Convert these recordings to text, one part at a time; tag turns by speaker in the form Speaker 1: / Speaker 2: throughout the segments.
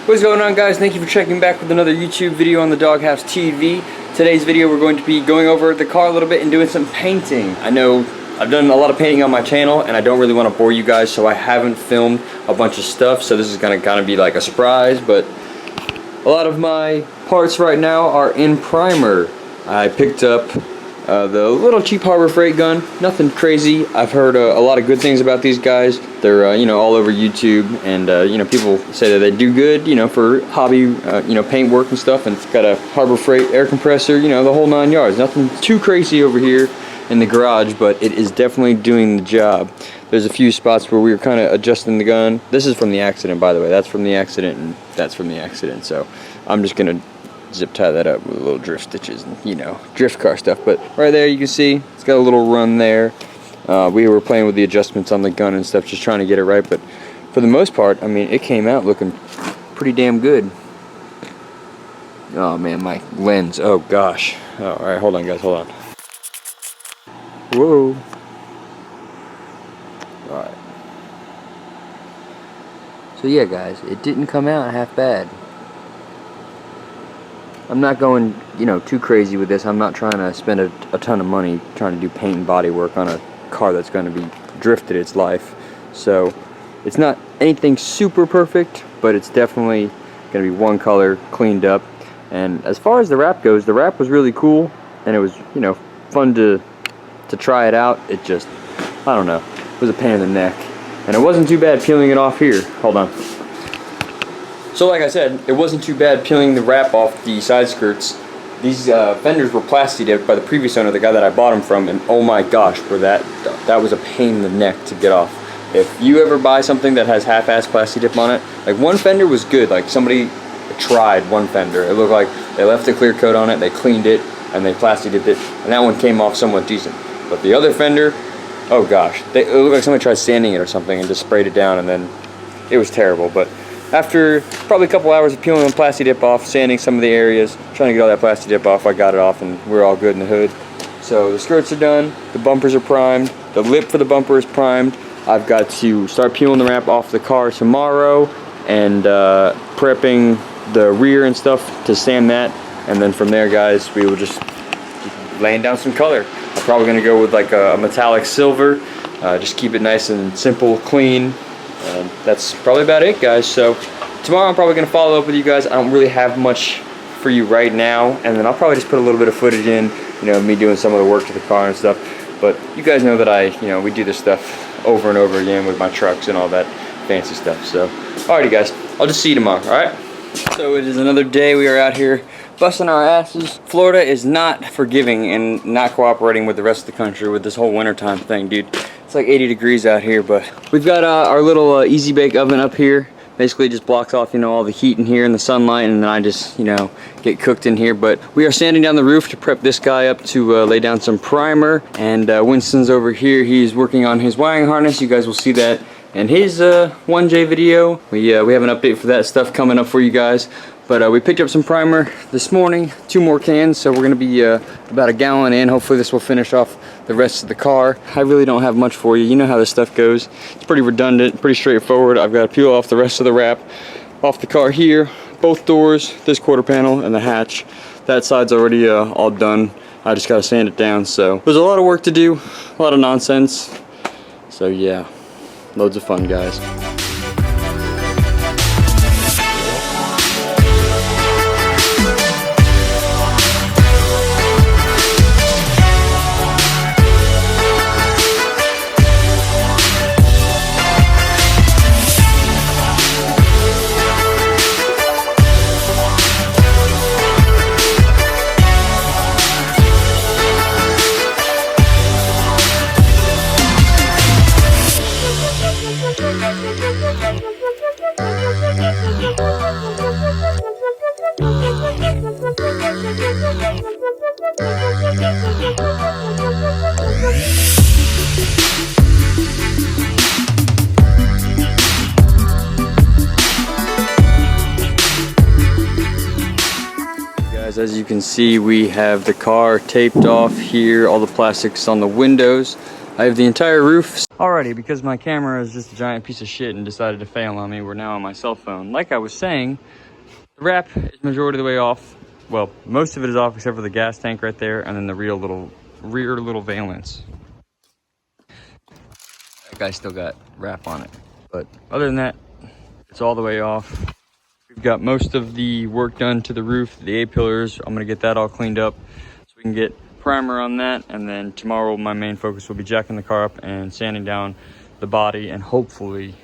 Speaker 1: What's going on, guys? Thank you for checking back with another YouTube video on the Doghouse TV. Today's video we're going to be going over the car a little bit and doing some painting. I know I've done a lot of painting on my channel and I don't really want to bore you guys, so I haven't filmed a bunch of stuff, so this is going to kind of be like a surprise. But a lot of my parts right now are in primer. I picked up the little cheap Harbor Freight gun. Nothing crazy. I've heard a lot of good things about these guys. They're you know, all over YouTube, and you know, people say that they do good, you know, for hobby, you know, paint work and stuff. And it's got a Harbor Freight air compressor, you know, the whole 9 yards. Nothing too crazy over here in the garage, but it is definitely doing the job. There's a few spots where we were kind of adjusting the gun. This is from the accident, by the way. That's from the accident, and that's from the accident. So I'm just gonna zip tie that up with little drift stitches and, you know, drift car stuff. But right there you can see it's got a little run there. We were playing with the adjustments on the gun and stuff, just trying to get it right, but for the most part, I mean, it came out looking pretty damn good. Oh man, my lens, oh gosh. Oh, alright, hold on guys, hold on. Whoa. Alright. So yeah guys, it didn't come out half bad. I'm not going, you know, too crazy with this. I'm not trying to spend a ton of money trying to do paint and body work on a car that's going to be drifted its life. So it's not anything super perfect, but it's definitely going to be one color, cleaned up. And as far as the wrap goes, the wrap was really cool, and it was, you know, fun to try it out. It just, I don't know, it was a pain in the neck, and it wasn't too bad peeling it off here. Hold on. So like I said, it wasn't too bad peeling the wrap off the side skirts. These fenders were plasti dipped by the previous owner, the guy that I bought them from, and oh my gosh, bro, that was a pain in the neck to get off. If you ever buy something that has half-ass plasti dip on it, like one fender was good, like somebody tried one fender. It looked like they left a clear coat on it, they cleaned it, and they plasti dipped it, and that one came off somewhat decent. But the other fender, oh gosh, it looked like somebody tried sanding it or something and just sprayed it down, and then it was terrible. But after probably a couple hours of peeling the plasti dip off, sanding some of the areas, trying to get all that plasti dip off, I got it off and we're all good in the hood. So the skirts are done, the bumpers are primed, the lip for the bumper is primed. I've got to start peeling the wrap off the car tomorrow and prepping the rear and stuff to sand that. And then from there, guys, we will just keep laying down some color. I'm probably going to go with like a metallic silver, just keep it nice and simple, clean. And that's probably about it, guys. So tomorrow I'm probably going to follow up with you guys. I don't really have much for you right now, and then I'll probably just put a little bit of footage in, you know, me doing some of the work to the car and stuff. But you guys know that you know, we do this stuff over and over again with my trucks and all that fancy stuff. So alrighty guys, I'll just see you tomorrow. Alright, so it is another day. We are out here busting our asses. Florida is not forgiving and not cooperating with the rest of the country with this whole wintertime thing, dude. It's like 80 degrees out here, but we've got our little easy bake oven up here. Basically just blocks off, you know, all the heat in here and the sunlight, and then I just, you know, get cooked in here. But we are sanding down the roof to prep this guy up to lay down some primer. And Winston's over here. He's working on his wiring harness. You guys will see that in his 1J video. We have an update for that stuff coming up for you guys. But we picked up some primer this morning, 2 more cans, so we're going to be about a gallon in. Hopefully this will finish off the rest of the car. I really don't have much for you. You know how this stuff goes. It's pretty redundant, pretty straightforward. I've got to peel off the rest of the wrap off the car here, both doors, this quarter panel, and the hatch. That side's already all done. I just got to sand it down. So there's a lot of work to do, a lot of nonsense. So yeah, loads of fun, guys. Guys, as you can see, we have the car taped off here, all the plastics on the windows. I have the entire roof. Alrighty, because my camera is just a giant piece of shit and decided to fail on me, we're now on my cell phone. Like I was saying, the wrap is majority of the way off. Well, most of it is off except for the gas tank right there, and then the rear little valence. That guy still got wrap on it. But other than that, it's all the way off. We've got most of the work done to the roof, the A-pillars. I'm gonna get that all cleaned up so we can get primer on that, and then tomorrow my main focus will be jacking the car up and sanding down the body and hopefully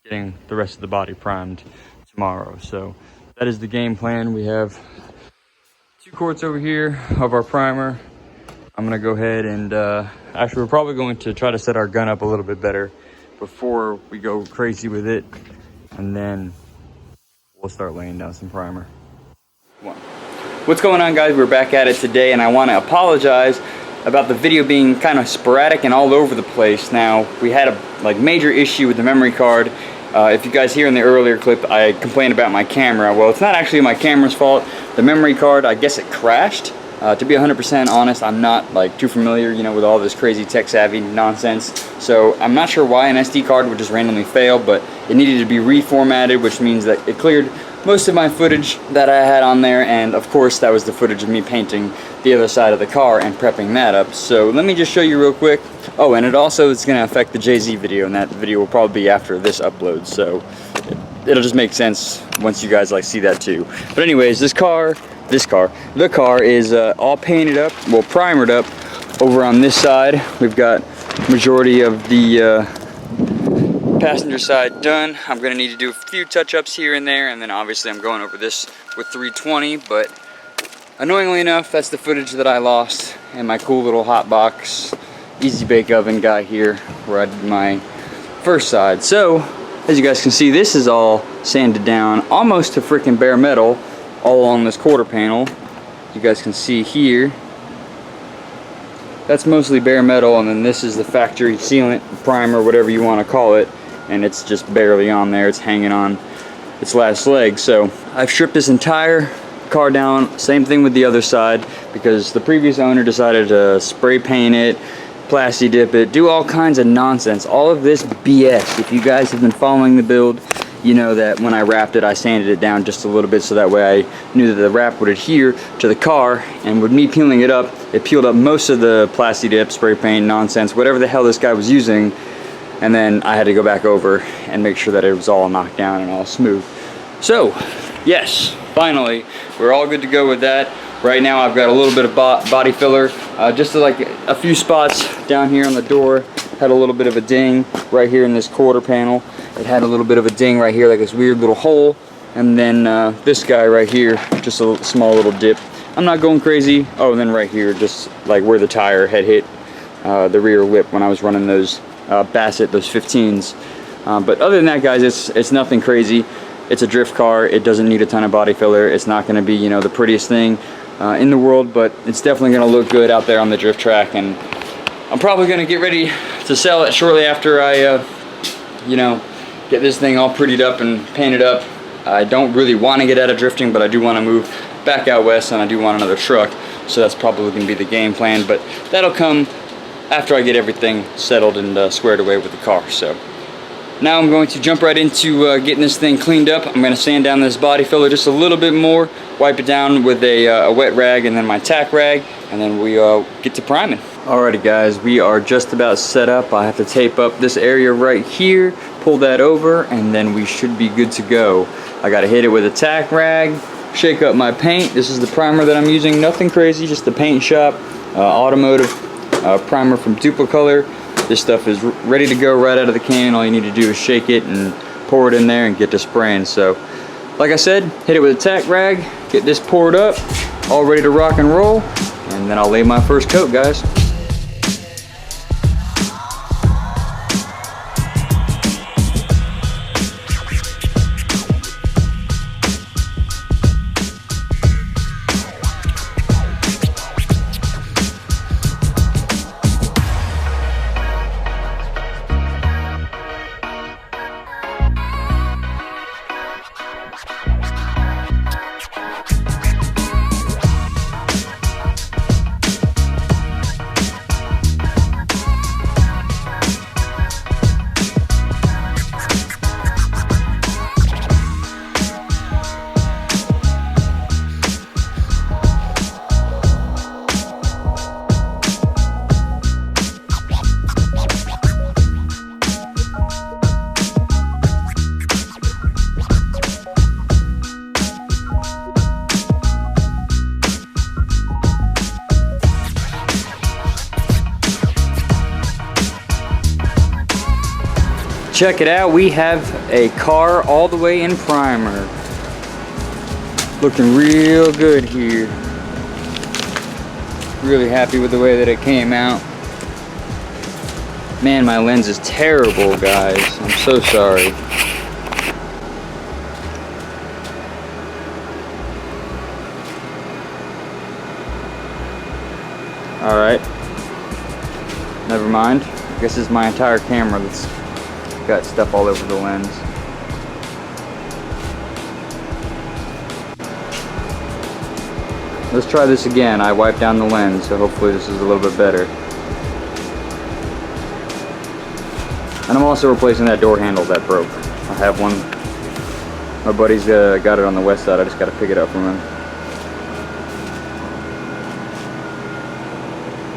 Speaker 1: getting the rest of the body primed tomorrow. So that is the game plan. We have 2 quarts over here of our primer. I'm gonna go ahead and actually we're probably going to try to set our gun up a little bit better before we go crazy with it, and then we'll start laying down some primer. What's going on, guys? We're back at it today, and I want to apologize about the video being kind of sporadic and all over the place. Now, we had a major issue with the memory card. If you guys hear in the earlier clip, I complained about my camera. Well, it's not actually my camera's fault. The memory card, I guess it crashed. To be 100% honest, I'm not too familiar, with all this crazy tech-savvy nonsense. So I'm not sure why an SD card would just randomly fail, but it needed to be reformatted, which means that it cleared most of my footage that I had on there, and of course that was the footage of me painting the other side of the car and prepping that up. So let me just show you real quick. Oh, and it also is going to affect the Jay-Z video, and that video will probably be after this upload, so it'll just make sense once you guys see that too. But anyways, the car is all painted up, well, primered up over on this side. We've got majority of the passenger side done. I'm gonna need to do a few touch-ups here and there, and then obviously I'm going over this with 320, but annoyingly enough, that's the footage that I lost, and my cool little hot box easy bake oven guy here where I did my first side. So as you guys can see, this is all sanded down almost to freaking bare metal all along this quarter panel. You guys can see here, that's mostly bare metal, and then this is the factory sealant, primer, whatever you want to call it, and it's just barely on there. It's hanging on its last leg. So I've stripped this entire car down, same thing with the other side, because the previous owner decided to spray paint it, plasti dip it, do all kinds of nonsense, all of this BS. If you guys have been following the build, you know that when I wrapped it, I sanded it down just a little bit so that way I knew that the wrap would adhere to the car, and with me peeling it up, it peeled up most of the plasti dip, spray paint, nonsense, whatever the hell this guy was using, and then I had to go back over and make sure that it was all knocked down and all smooth. So, yes, finally, we're all good to go with that. Right now I've got a little bit of body filler, just a few spots down here on the door. Had a little bit of a ding right here in this quarter panel. It had a little bit of a ding right here, like this weird little hole. And then this guy right here, just a small little dip. I'm not going crazy. Oh, and then right here, just like where the tire had hit the rear lip when I was running those Bassett, those 15s. But other than that, guys, it's nothing crazy. It's a drift car. It doesn't need a ton of body filler. It's not going to be, the prettiest thing in the world, but it's definitely going to look good out there on the drift track. And I'm probably going to get ready to sell it shortly after I, get this thing all prettied up and painted up. I don't really want to get out of drifting, but I do want to move back out west, and I do want another truck, so that's probably going to be the game plan, but that'll come after I get everything settled and squared away with the car. So now I'm going to jump right into getting this thing cleaned up. I'm going to sand down this body filler just a little bit more, wipe it down with a wet rag and then my tack rag, and then we get to priming. Alrighty guys, we are just about set up. I have to tape up this area right here, pull that over, and then we should be good to go. I gotta hit it with a tack rag, shake up my paint. This is the primer that I'm using, nothing crazy, just the paint shop, automotive primer from Duplicolor. This stuff is ready to go right out of the can. All you need to do is shake it and pour it in there and get to spraying. So, like I said, hit it with a tack rag, get this poured up, all ready to rock and roll, and then I'll lay my first coat, guys. check it out, we have a car all the way in primer. Looking real good here. Really happy with the way that it came out. Man, my lens is terrible, guys. I'm so sorry. Alright. Never mind. I guess it's my entire camera that's got stuff all over the lens. Let's try this again. I wiped down the lens, so hopefully this is a little bit better. And I'm also replacing that door handle that broke. I have one. My buddy's got it on the west side. I just got to pick it up from him.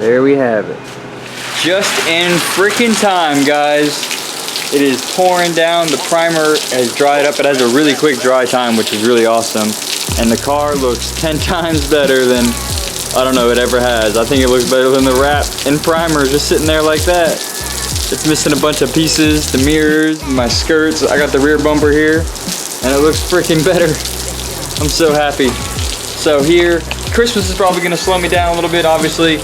Speaker 1: There we have it. Just in freaking time, guys. It is pouring down. The primer has dried up. It has a really quick dry time, which is really awesome. And the car looks 10 times better than, I don't know, it ever has. I think it looks better than the wrap and primer just sitting there like that. It's missing a bunch of pieces, the mirrors, my skirts. I got the rear bumper here, and it looks freaking better. I'm so happy. So here, Christmas is probably gonna slow me down a little bit, obviously,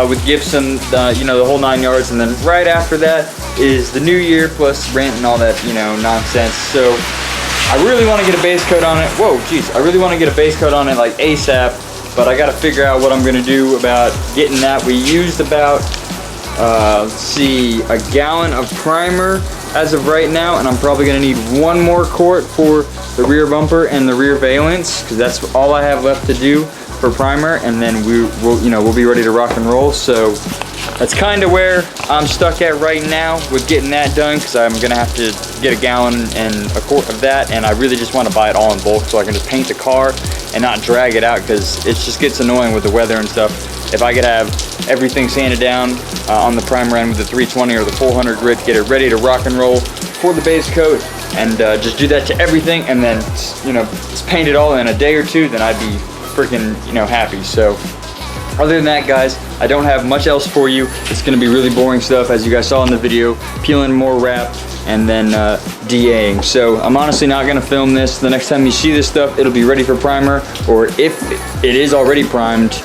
Speaker 1: with gifts and, you know, the whole 9 yards. And then right after that is the new year plus rent and all that, you know, nonsense. So I really want to get a base coat on it. Whoa, jeez. I really want to get a base coat on it like ASAP, but I got to figure out what I'm going to do about getting that. We used about, let's see, a gallon of primer as of right now, and I'm probably going to need one more quart for the rear bumper and the rear valence, because that's all I have left to do for primer, and then we'll be ready to rock and roll. So that's kind of where I'm stuck at right now with getting that done, because I'm gonna have to get a gallon and a quart of that, and I really just want to buy it all in bulk so I can just paint the car and not drag it out, because it just gets annoying with the weather and stuff. If I could have everything sanded down on the primer end with the 320 or the 400 grit, get it ready to rock and roll for the base coat, and just do that to everything, and then, you know, just paint it all in a day or two, then I'd be freaking, you know, happy. So other than that, guys, I don't have much else for you. It's gonna be really boring stuff, as you guys saw in the video, peeling more wrap and then DAing. So I'm honestly not gonna film this. The next time you see this stuff, it'll be ready for primer, or if it is already primed,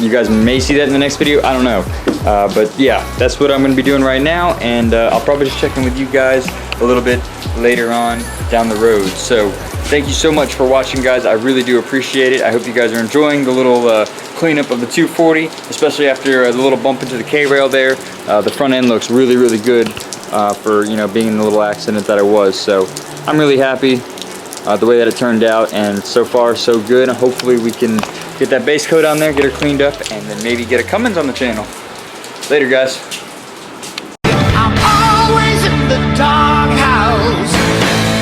Speaker 1: you guys may see that in the next video. I don't know. But yeah, that's what I'm gonna be doing right now, and I'll probably just check in with you guys a little bit later on down the road. So thank you so much for watching, guys. I really do appreciate it. I hope you guys are enjoying the little cleanup of the 240, especially after the little bump into the K-rail there. The front end looks really, really good for, you know, being in the little accident that I was. So I'm really happy the way that it turned out, and so far so good. Hopefully we can get that base coat on there, get her cleaned up, and then maybe get a Cummins on the channel. Later, guys.